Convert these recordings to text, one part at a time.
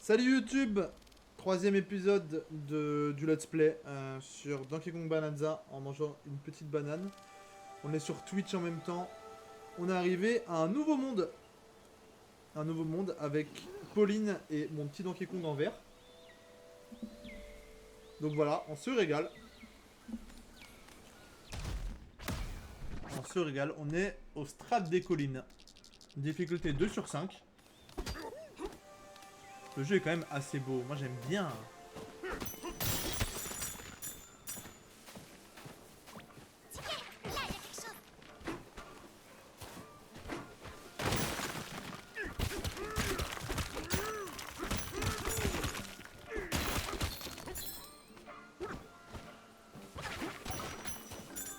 Salut YouTube, troisième épisode du let's play sur Donkey Kong Bonanza en mangeant une petite banane. On est sur Twitch en même temps. On est arrivé à un nouveau monde. Un nouveau monde avec Pauline et mon petit Donkey Kong en vert. Donc voilà, on se régale. On se régale, on est au Strat des collines. Difficulté 2 sur 5. Le jeu est quand même assez beau, moi j'aime bien.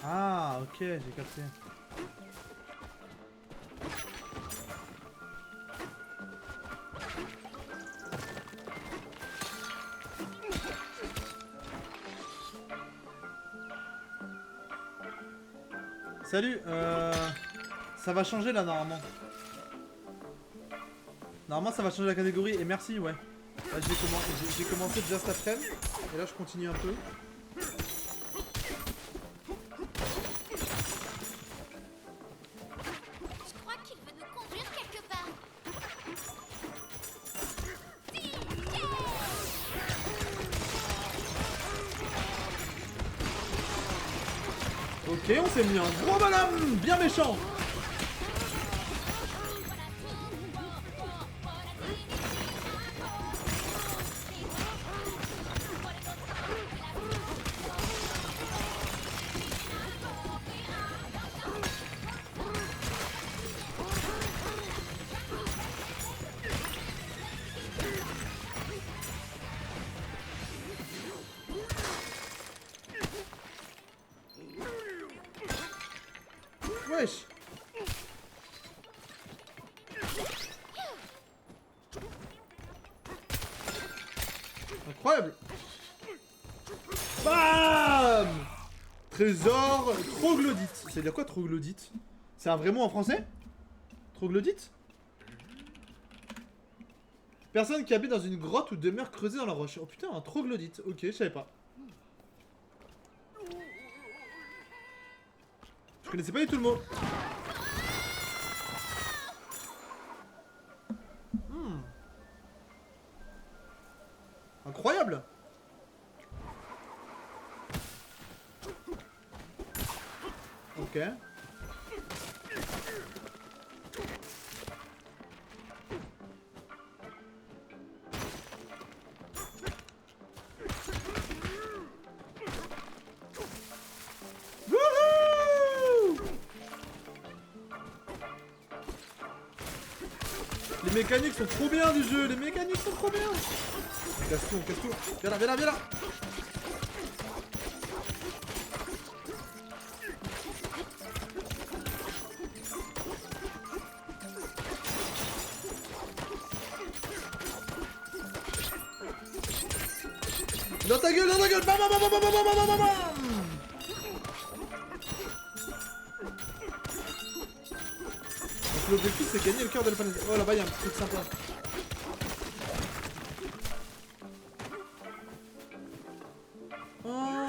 Ah, ok, j'ai capté. Salut, ça va changer là normalement. Normalement ça va changer la catégorie et merci, ouais. Là j'ai commencé déjà cet après-midi et là je continue un peu. Je crois qu'il veut nous conduire quelque part. Ok, on s'est mis un gros bonhomme, bien méchant. Wesh. Incroyable. Bam. Trésor troglodyte. C'est-à-dire quoi troglodyte? C'est un vrai mot en français? Troglodyte? Personne qui habite dans une grotte ou demeure creusée dans la roche. Oh putain, un troglodyte. Ok, je savais pas. Je connaissais pas du tout le mot. Incroyable. Ok. Wouhou! Les mécaniques sont trop bien du jeu, les mécaniques sont trop bien. Casse tout, casse tout. Viens là, viens là, viens là. Dans ta gueule, dans ta gueule. Bam, bam, bam, bam, bam, bam, bam, bam, bam. Donc l'objectif c'est gagner le cœur de la planète. Oh là-bas il y a un petit truc sympa. Oh.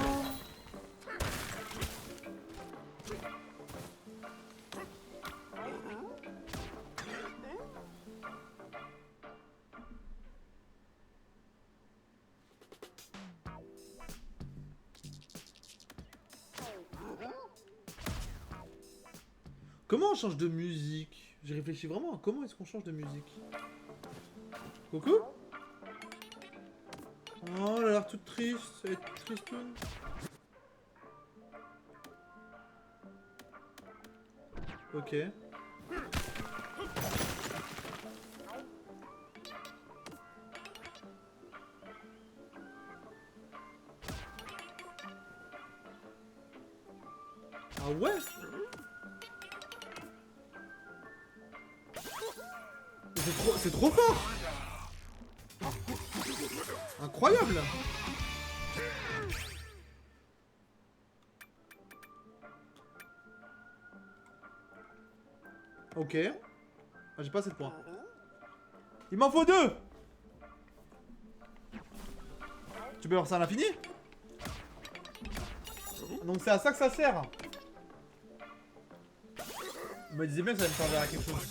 Comment on change de musique? J'ai réfléchi vraiment à comment est-ce qu'on change de musique. Coucou? Oh, elle a l'air toute triste, elle est toute tristoune. Ok. Ah ouais? C'est trop fort! Incroyable! Ok. Ah, j'ai pas assez de points. Il m'en faut deux! Tu peux voir ça à l'infini? Donc c'est à ça que ça sert. Je me disais bien que ça allait me servir à quelque chose.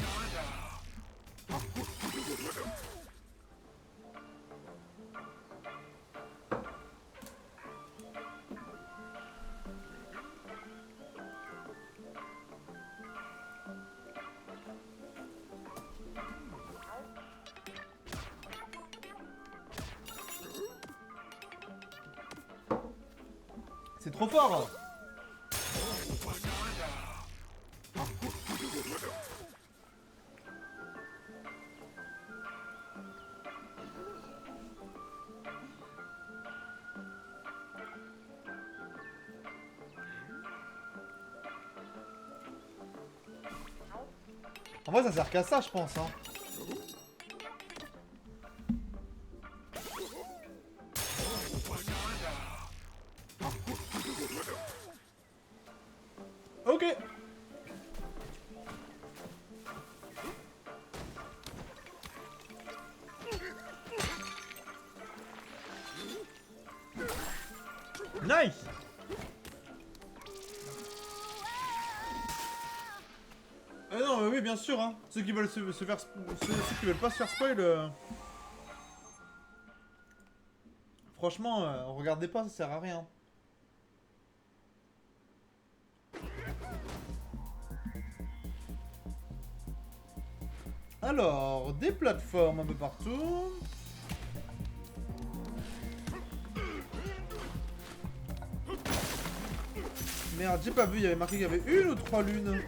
C'est trop fort. En vrai ça sert qu'à ça je pense hein. Ok. Nice. Non, oui, bien sûr, hein. Ceux qui veulent se faire... Ceux qui veulent pas se faire spoil... Franchement, regardez pas, ça sert à rien. Alors, des plateformes un peu partout. Merde, j'ai pas vu, il y avait marqué qu'il y avait une ou 3 lunes.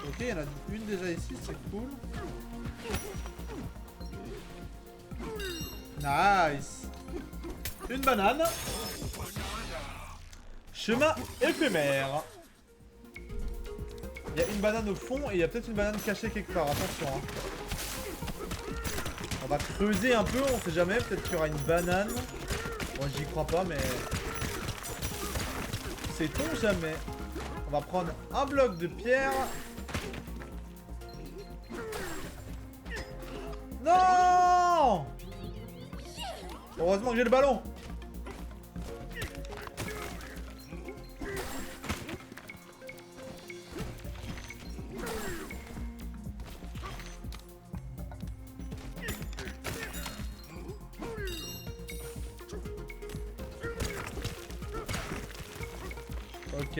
Ok, il y en a une déjà ici, c'est cool. Nice. Une banane. Chemin éphémère. Il y a une banane au fond et il y a peut-être une banane cachée quelque part, attention hein. On va creuser un peu, on sait jamais, peut-être qu'il y aura une banane. Moi j'y crois pas mais... Sait-on jamais. On va prendre un bloc de pierre. Non! Heureusement que j'ai le ballon. Ok.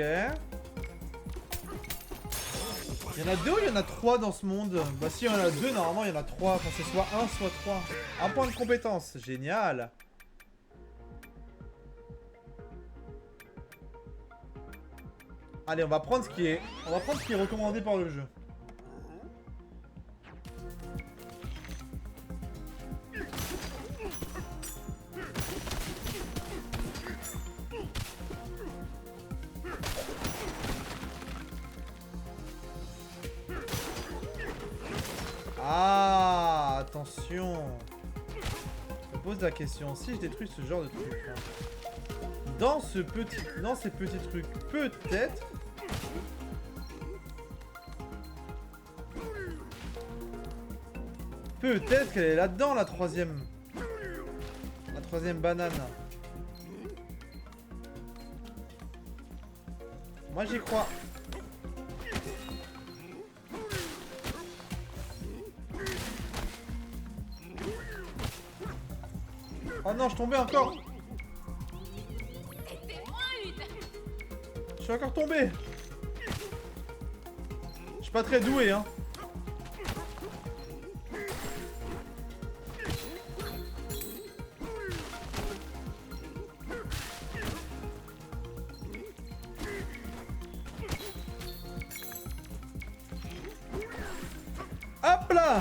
Il y en a 2 ou il y en a 3 dans ce monde? Bah si il y en a 2, normalement il y en a 3. Enfin c'est soit 1 soit 3. Un point de compétence, génial. Allez, on va prendre ce qui est recommandé par le jeu. Ah, attention. Je me pose la question, si je détruis ce genre de truc, hein, dans ces petits trucs, peut-être... Peut-être qu'elle est là-dedans, la troisième. La troisième banane. Moi, j'y crois. Oh non, je tombais encore. Je suis encore tombé. Je suis pas très doué, hein. Hop là.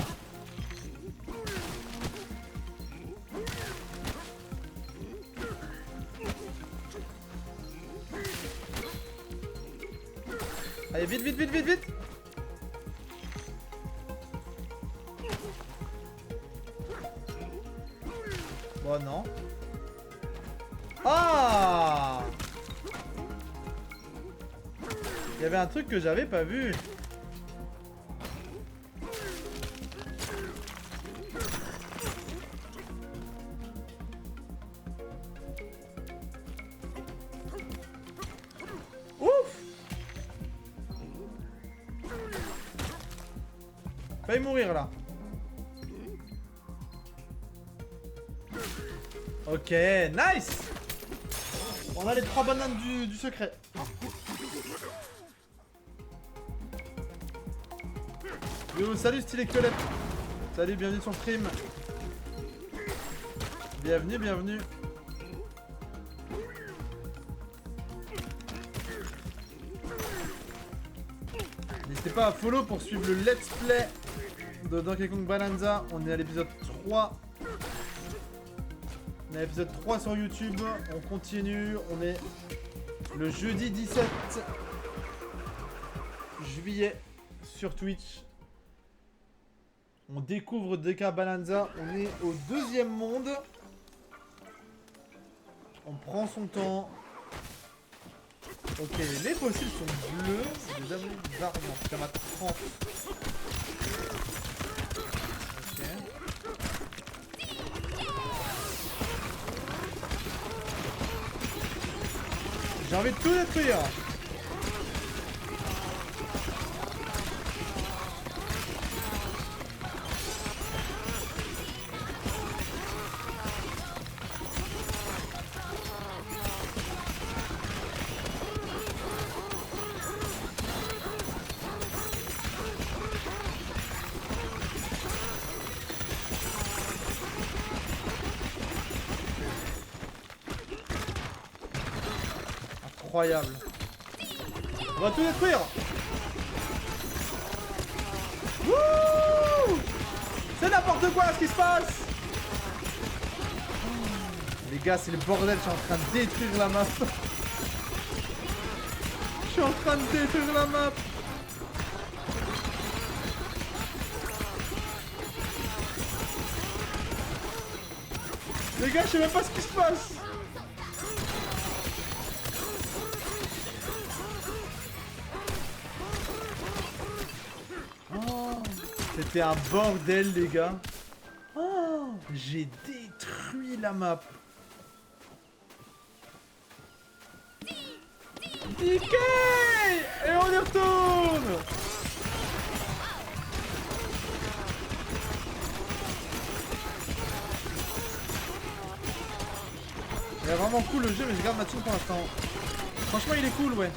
Allez, vite, vite, vite, vite, vite. Bon, non. Ah! Il y avait un truc que j'avais pas vu. Ouf! Failli mourir là. Ok, nice! On a les 3 bananes du secret. Yo, salut stylé Colette. Salut, bienvenue sur le stream. Bienvenue, bienvenue. N'hésitez pas à follow pour suivre le let's play de Donkey Kong Bonanza. On est à l'épisode 3. On est à l'épisode 3 sur YouTube. On continue. On est le jeudi 17 juillet sur Twitch. On découvre DK Bonanza. On est au 2e monde. On prend son temps. Ok, les fossiles sont bleus. C'est des amis d'armes. En tout cas, ma 30. Ok. J'ai envie de tout détruire. Incroyable. On va tout détruire. Wouh! C'est n'importe quoi ce qui se passe. Les gars, c'est le bordel. Je suis en train de détruire la map. Je suis en train de détruire la map. Les gars, je sais même pas ce qui se passe. C'était un bordel, les gars. Oh, j'ai détruit la map. Niqué! Et on y retourne! Il est vraiment cool le jeu, mais je garde ma team pour l'instant. Franchement, il est cool, ouais.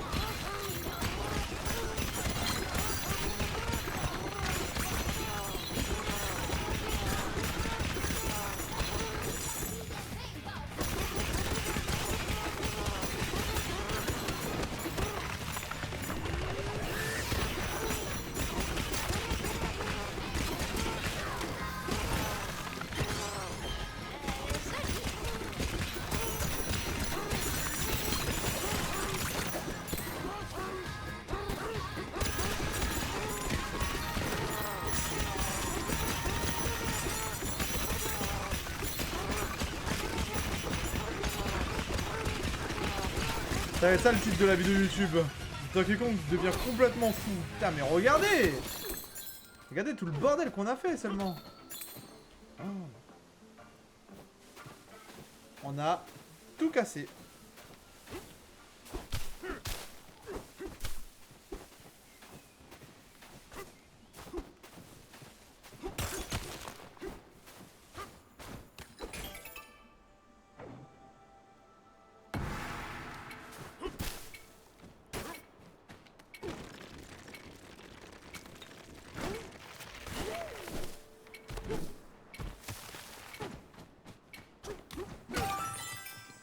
Ça va être ça le titre de la vidéo YouTube. Donkey Kong devient complètement fou. Putain, mais regardez! Regardez tout le bordel qu'on a fait seulement. Oh. On a tout cassé.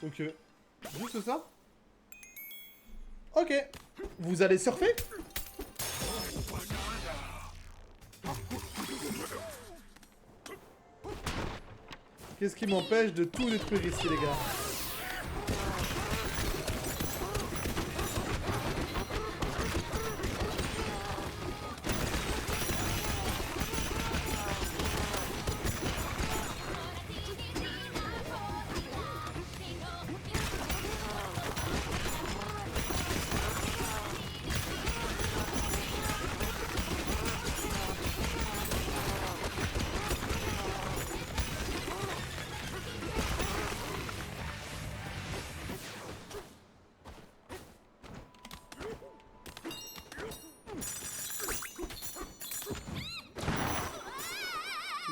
Ok. Juste ça? Ok. Vous allez surfer? Qu'est-ce qui m'empêche de tout détruire ici, les gars?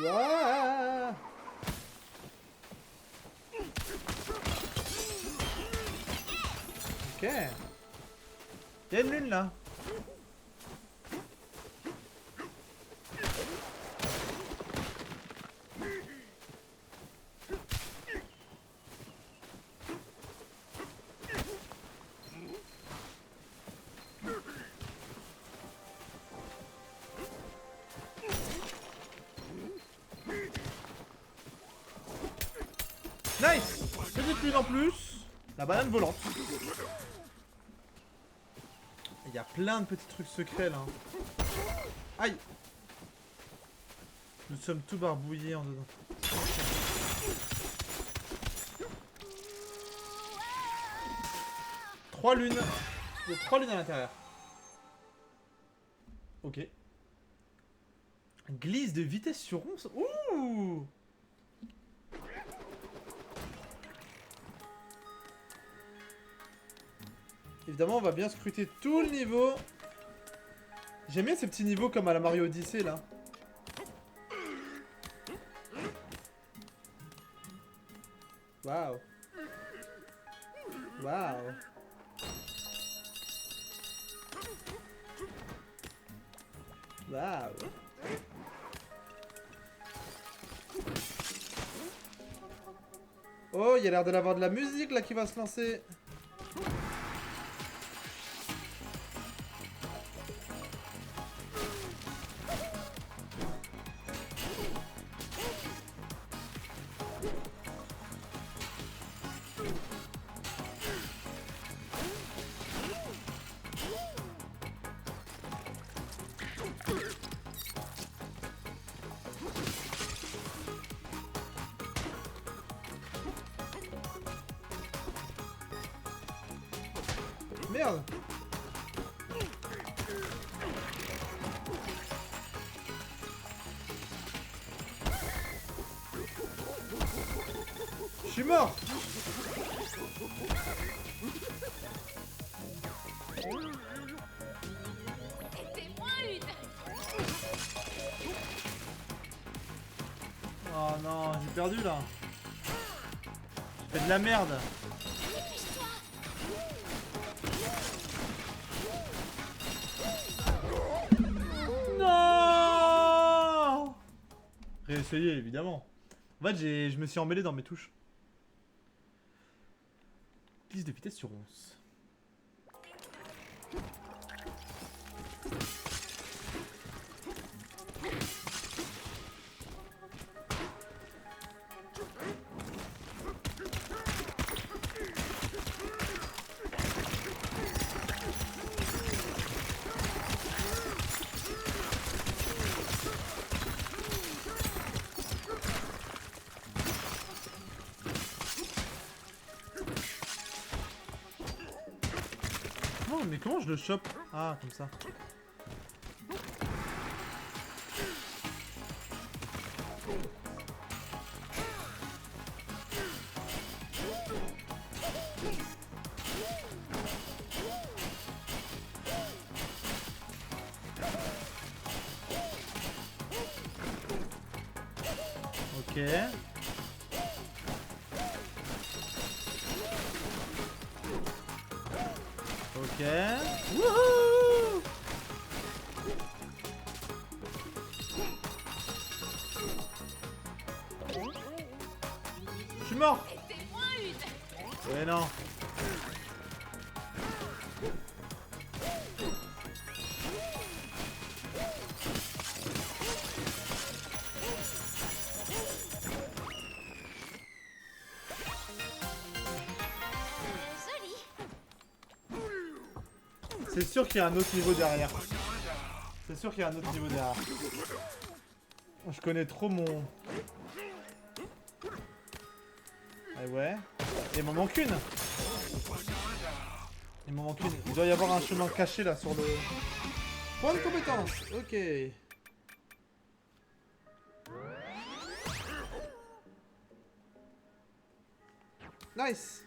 Ouah. Ok. Il y a une lune là. Nice. Petite lune en plus. La banane volante. Il y a plein de petits trucs secrets là. Aïe. Nous sommes tout barbouillés en dedans. 3 lunes. Il y a 3 lunes à l'intérieur. Ok. Glisse de vitesse sur 11. Ouh. Évidemment, on va bien scruter tout le niveau. J'aime bien ces petits niveaux comme à la Mario Odyssey là. Waouh. Waouh. Waouh. Oh, il y a l'air de l'avoir de la musique là qui va se lancer. Merde. Je suis mort. Oh non, j'ai perdu là. Je fais de la merde. Non. Réessayer évidemment. En fait, je me suis emmêlé dans mes touches. Glisse de vitesse sur 11. Oh, mais comment je le chope? Ah, comme ça. Ok. Ok. Wouhou! Je suis mort! Ouais, non. C'est sûr qu'il y a un autre niveau derrière. C'est sûr qu'il y a un autre niveau derrière. Je connais trop mon... Ah ouais. Il m'en manque une. Il m'en manque une. Il doit y avoir un chemin caché là sur le... Point de compétence. Ok. Nice.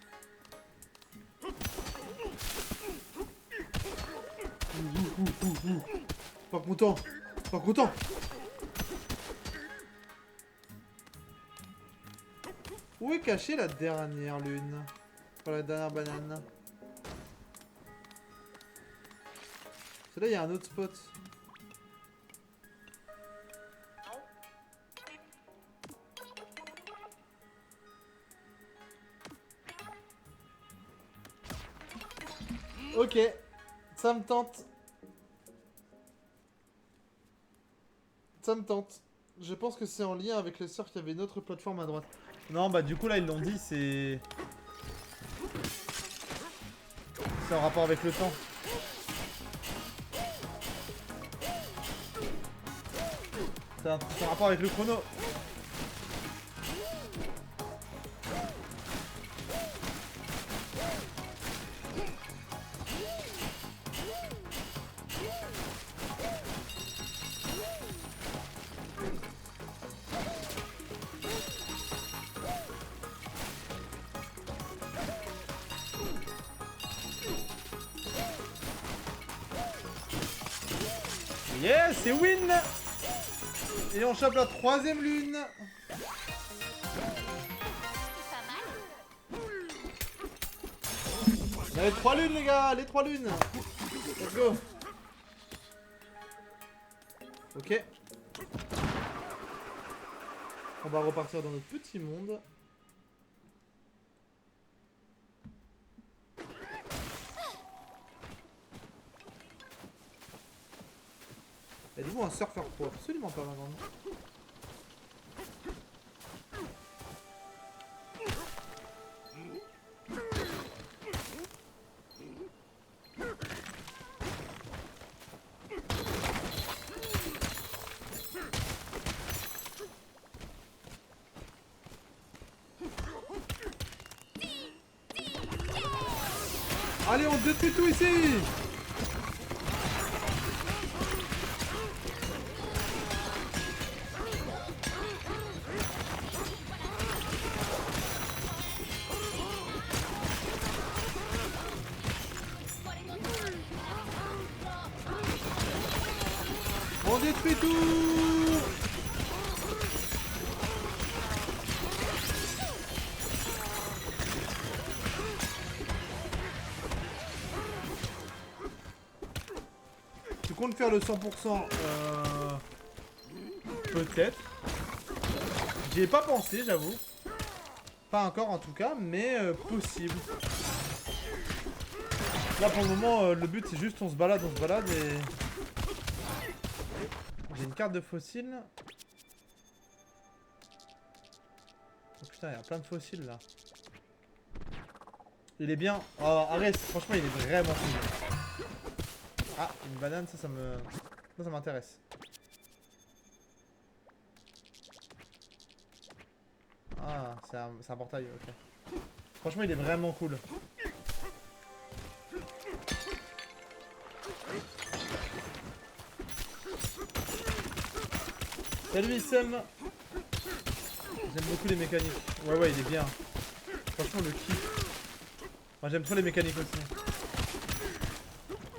Pas content. Pas content. Où est cachée la dernière lune? Enfin, la dernière banane. Parce que là, il y a un autre spot. Ok, ça me tente. Ça me tente. Je pense que c'est en lien avec le sort qu'il y avait une autre plateforme à droite. Non, bah du coup là ils l'ont dit, c'est... C'est en rapport avec le temps. C'est en rapport avec le chrono. Yes, c'est win. Et on chope la 3ème lune. C'est pas mal. On a les 3 lunes les gars, les 3 lunes. Let's go. Ok. On va repartir dans notre petit monde. Êtes-vous un surfeur pro? Absolument pas ma grande. Allez, on détruit tout ici! On détruit tout! Tu comptes faire le 100%? Peut-être. J'y ai pas pensé, j'avoue. Pas encore en tout cas, mais possible. Là pour le moment, le but c'est juste on se balade et... J'ai une carte de fossiles. Oh putain, il y a plein de fossiles là. Il est bien. Oh, arrête, franchement, il est vraiment cool. Ah, une banane, ça me... Ça m'intéresse. Ah, c'est un portail, ok. Franchement, il est vraiment cool. Salut Issem. J'aime beaucoup les mécaniques. Ouais, il est bien. Franchement, le kiff. Moi, j'aime trop les mécaniques aussi.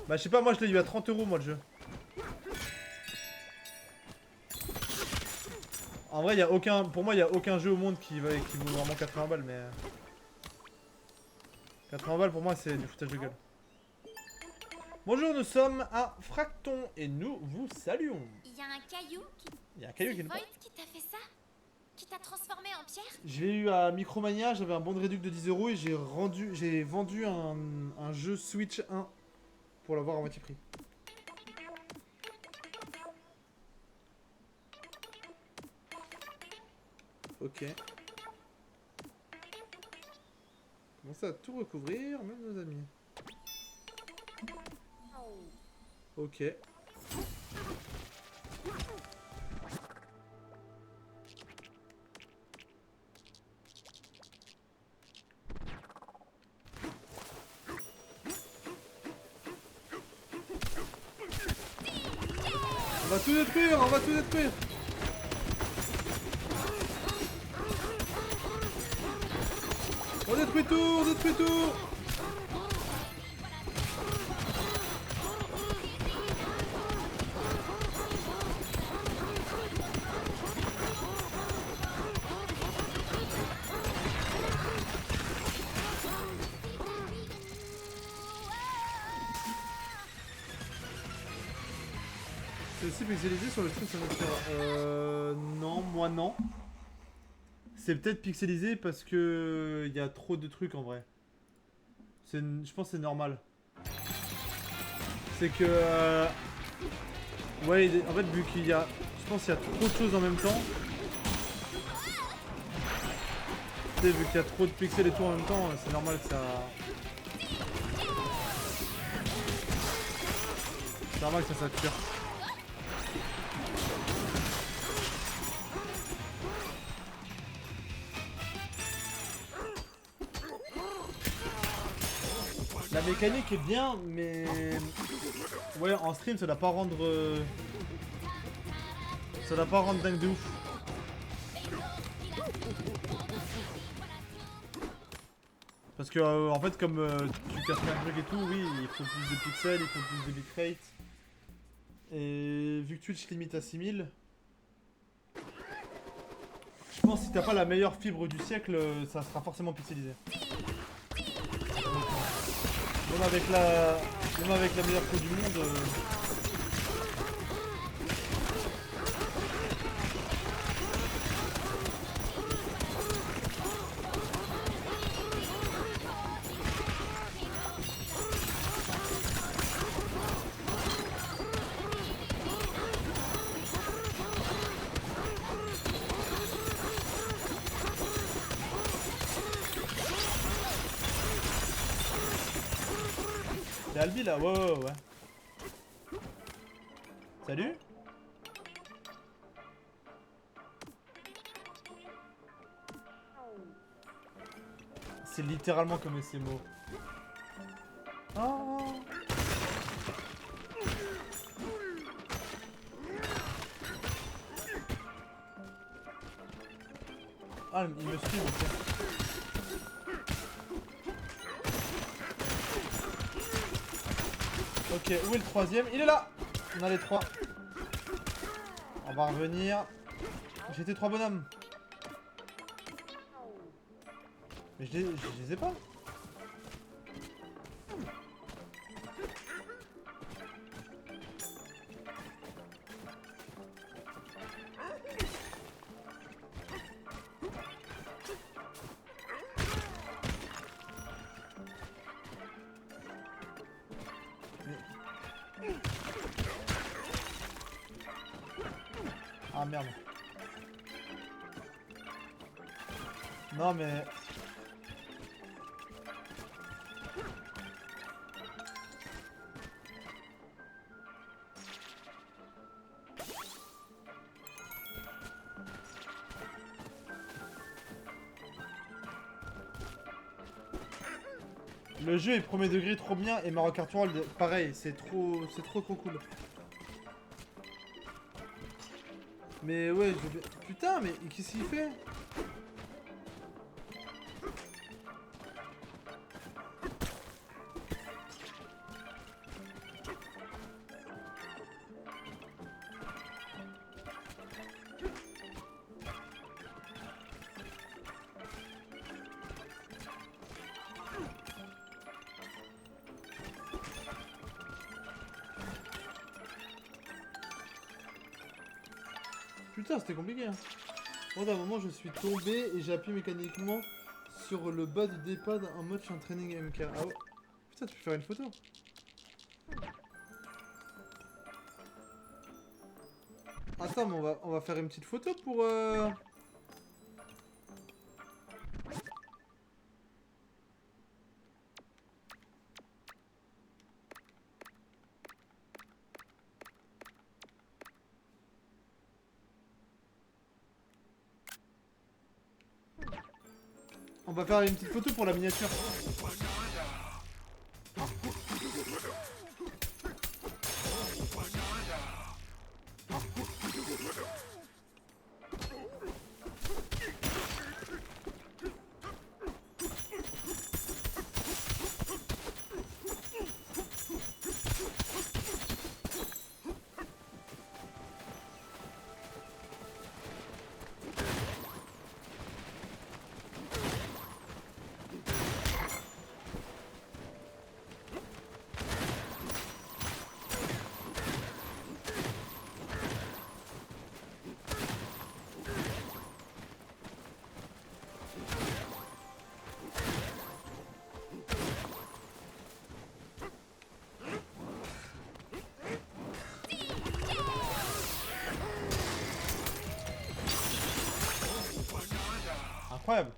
Bah, je sais pas, moi, je l'ai eu à 30 € moi, le jeu. En vrai, y a aucun... Pour moi, il n'y a aucun jeu au monde qui vaut vraiment 80 balles, mais... 80 balles, pour moi, c'est du foutage de gueule. Bonjour, nous sommes à Fracton et nous vous saluons. Il y a un caillou qui... Il y a un caillou qui nous Void parle. qui t'a fait ça? Qui t'a transformé en pierre? Je l'ai eu à Micromania, j'avais un bon de réduc de 10 € et j'ai vendu un jeu Switch 1 pour l'avoir à moitié prix. Ok. Commencez à tout recouvrir, même nos amis. Ok. On va tout détruire, on va tout détruire. On détruit tout, on détruit tout. C'est aussi pixelisé sur le stream, ça non, moi non. C'est peut-être pixelisé parce que il y a trop de trucs en vrai. Je pense que c'est normal. C'est que ouais, en fait vu qu'il y a, je pense qu'il y a trop de choses en même temps. Tu sais, vu qu'il y a trop de pixels et tout en même temps, c'est normal que ça. C'est normal que ça sature. La mécanique est bien, mais ouais, en stream ça doit pas rendre ça doit pas rendre dingue de ouf. Parce que en fait comme tu casses plein de trucs et tout, oui, il faut plus de pixels, il faut plus de bitrate. Et vu que Twitch limite à 6000, je pense que si t'as pas la meilleure fibre du siècle, ça sera forcément pixelisé. Même avec la meilleure pro du monde. C'est Albi là, ouais. Salut. C'est littéralement comme SMO. Oh. Ah, il me suit, ok. Ok, où est le troisième? Il est là! On a les trois. On va revenir. J'ai tes trois bonhommes. Mais je les ai pas. Ah merde. Non mais... Le jeu est premier degré trop bien et Mario Kart World pareil, c'est trop cool. Mais ouais, putain, mais qu'est-ce qu'il fait? Putain, c'était compliqué. Hein. Moi, d'un moment, je suis tombé et j'ai appuyé mécaniquement sur le bas du D-pad en mode je suis en training MK. Ah ouais. Putain, tu peux faire une photo. Attends, mais on va faire une petite photo pour... On va faire une petite photo pour la miniature. incroyable.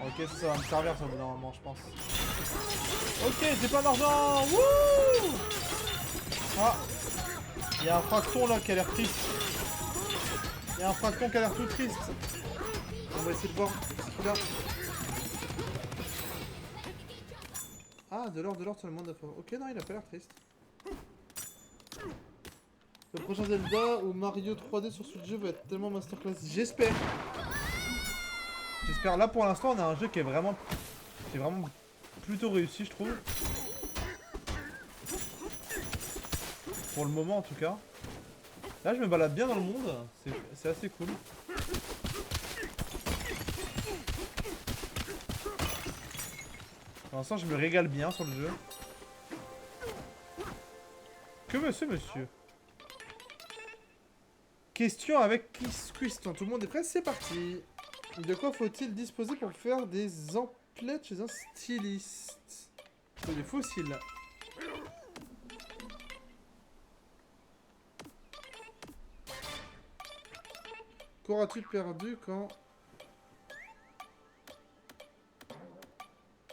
Ok, ça va me servir ça au bout d'un moment, je pense. Ok, j'ai plein d'argent. Wouh! Ah, il y a un fracton là qui a l'air triste. Il y a un fracton qui a l'air tout triste. On va essayer de voir ce qu'il a. Ah, de l'or sur le monde d'affaires. Ok, non, il a pas l'air triste. Le prochain Zelda ou Mario 3D sur ce jeu va être tellement masterclass. J'espère. J'espère. Là, pour l'instant, on a un jeu qui est vraiment plutôt réussi, je trouve. Pour le moment, en tout cas. Là, je me balade bien dans le monde. C'est assez cool. Pour l'instant, je me régale bien sur le jeu. Que monsieur? Question avec Question. Tout le monde est prêt? C'est parti. De quoi faut-il disposer pour faire des emplettes chez un styliste? Des fossiles. Qu'auras-tu perdu quand...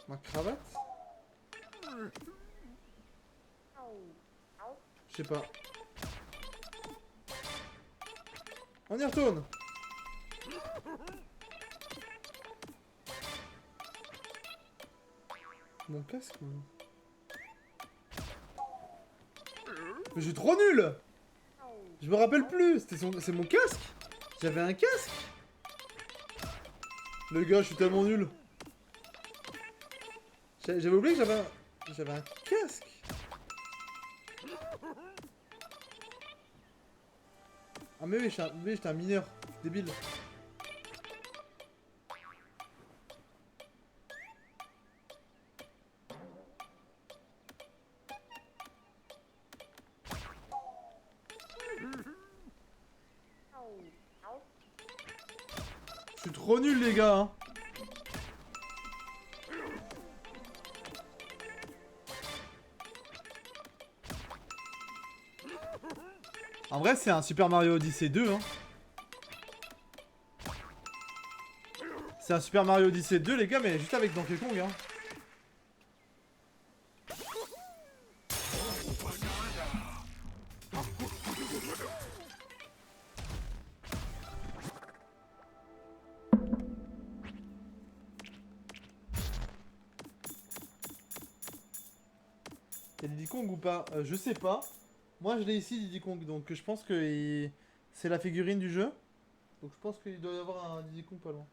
Ma cravate? Je sais pas. On y retourne. Mon casque. Mais je suis trop nul. Je me rappelle plus. C'est mon casque. J'avais un casque. Les gars, je suis tellement nul. J'avais oublié que j'avais un casque. Ah mais oui, j'étais un mineur. Débile. Je suis trop nul les gars hein. En vrai c'est un Super Mario Odyssey 2 hein. C'est un Super Mario Odyssey 2 les gars mais juste avec Donkey Kong hein. Y'a Diddy Kong ou pas? Je sais pas. Moi je l'ai ici Diddy Kong donc je pense que c'est la figurine du jeu. Donc je pense qu'il doit y avoir un Diddy Kong pas loin.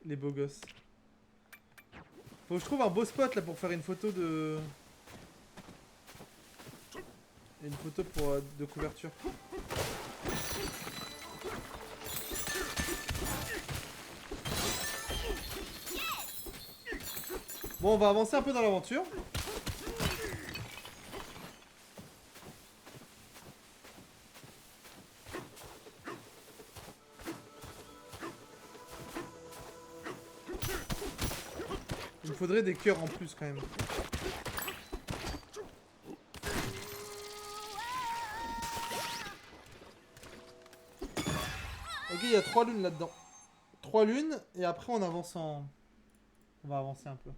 Les beaux gosses. Faut que je trouve un beau spot là pour faire une photo de... Une photo pour, de couverture. Bon, on va avancer un peu dans l'aventure. Il me faudrait des cœurs en plus quand même. Ok, il y a 3 lunes là-dedans. 3 lunes, et après on avance en... On va avancer un peu.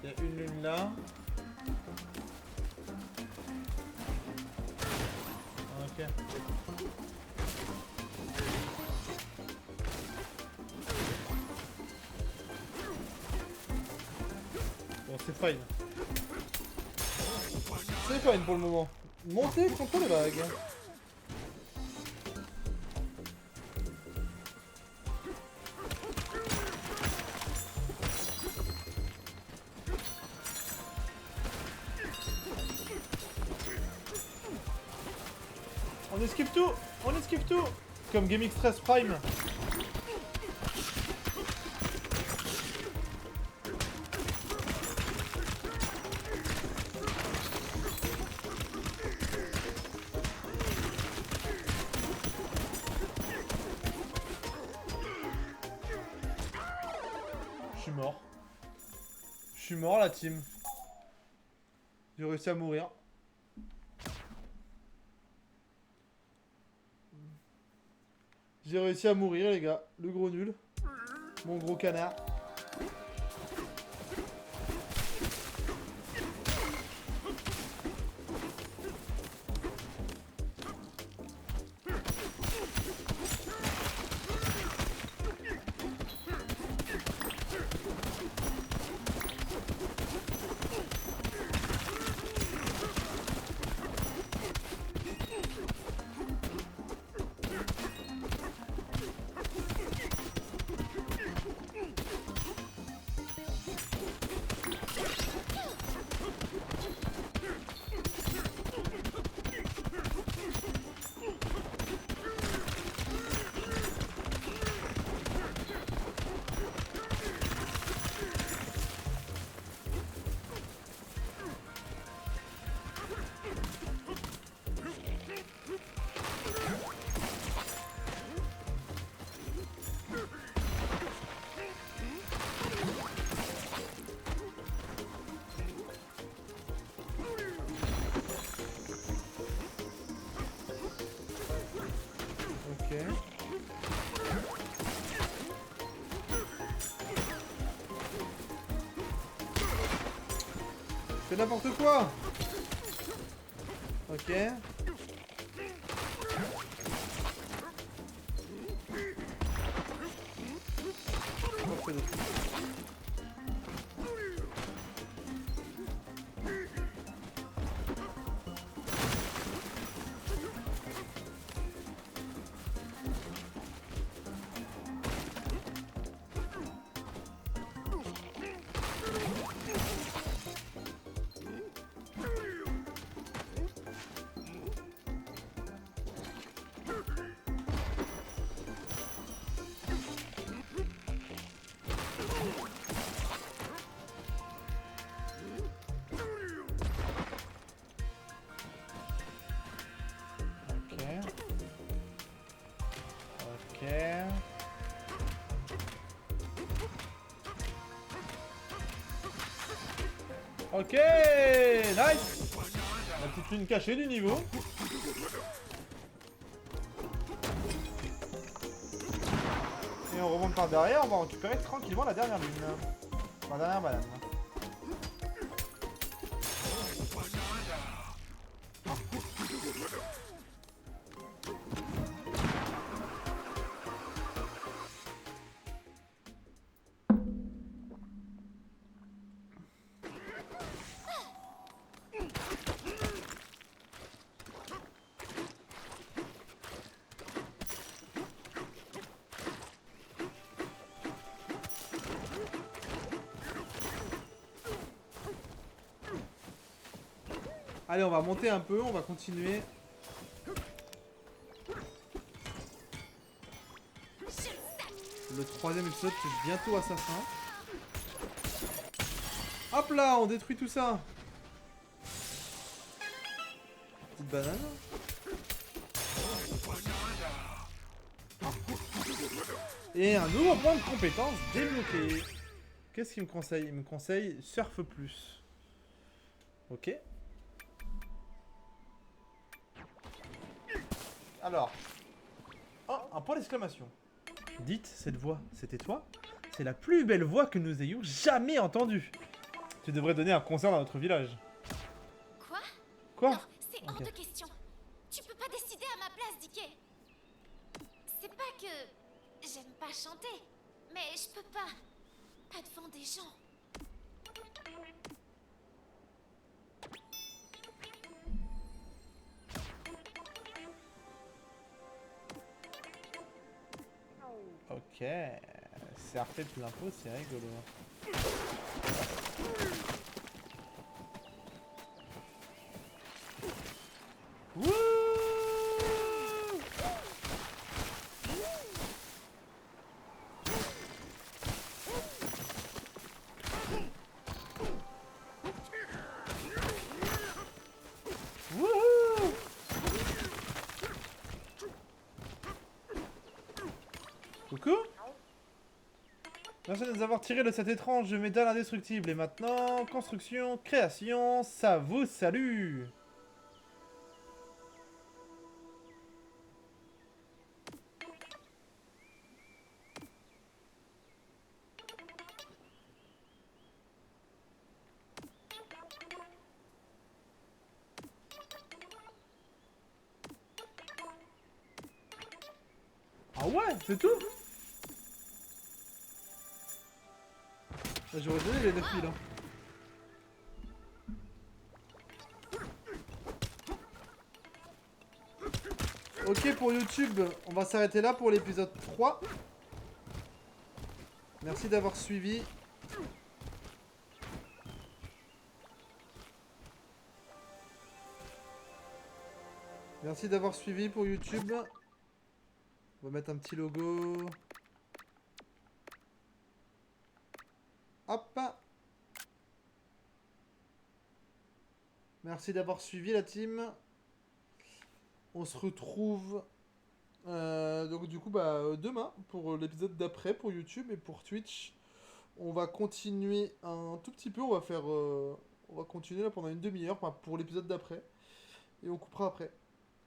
Il y a une lune là. Ok. c'est fine. C'est fine pour le moment. Montez contre les vagues. On esquive tout. On esquive tout. Comme Gaming Stress Prime. Je suis mort. Je suis mort la team. J'ai réussi à mourir. J'ai réussi à mourir les gars. Le gros nul. Mon gros canard. C'est n'importe quoi. Ok. Ok, nice. La petite lune cachée du niveau. Et on remonte par derrière, on va récupérer tranquillement la dernière lune. La dernière banane. Allez, on va monter un peu, on va continuer. Le troisième épisode touche bientôt à sa fin. Hop là, on détruit tout ça. Petite banane. Et un nouveau point de compétence débloqué. Qu'est-ce qu'il me conseille? Il me conseille Surf Plus. Ok. Alors. Oh, un point d'exclamation. Dites, cette voix, c'était toi? C'est la plus belle voix que nous ayons jamais entendue. Tu devrais donner un concert dans notre village. Quoi? Quoi? Non, c'est hors de question. Tu peux pas décider à ma place, Dickey. C'est pas que j'aime pas chanter, mais je peux pas. Pas devant des gens. Ok. C'est Arte de l'info, c'est rigolo. Wouh! Wouhou! Coucou? Merci de nous avoir tiré de cet étrange métal indestructible. Et maintenant, construction, création, ça vous salue! Ah ouais, c'est tout? J'aurais donné les 9000 hein. Ok pour YouTube, on va s'arrêter là pour l'épisode 3. Merci d'avoir suivi. Merci d'avoir suivi pour YouTube. On va mettre un petit logo. Hop. Merci d'avoir suivi la team. On se retrouve donc du coup demain pour l'épisode d'après pour YouTube et pour Twitch. On va continuer un tout petit peu. On va continuer là pendant une demi-heure pour l'épisode d'après et on coupera après.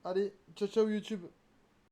Allez, ciao ciao YouTube.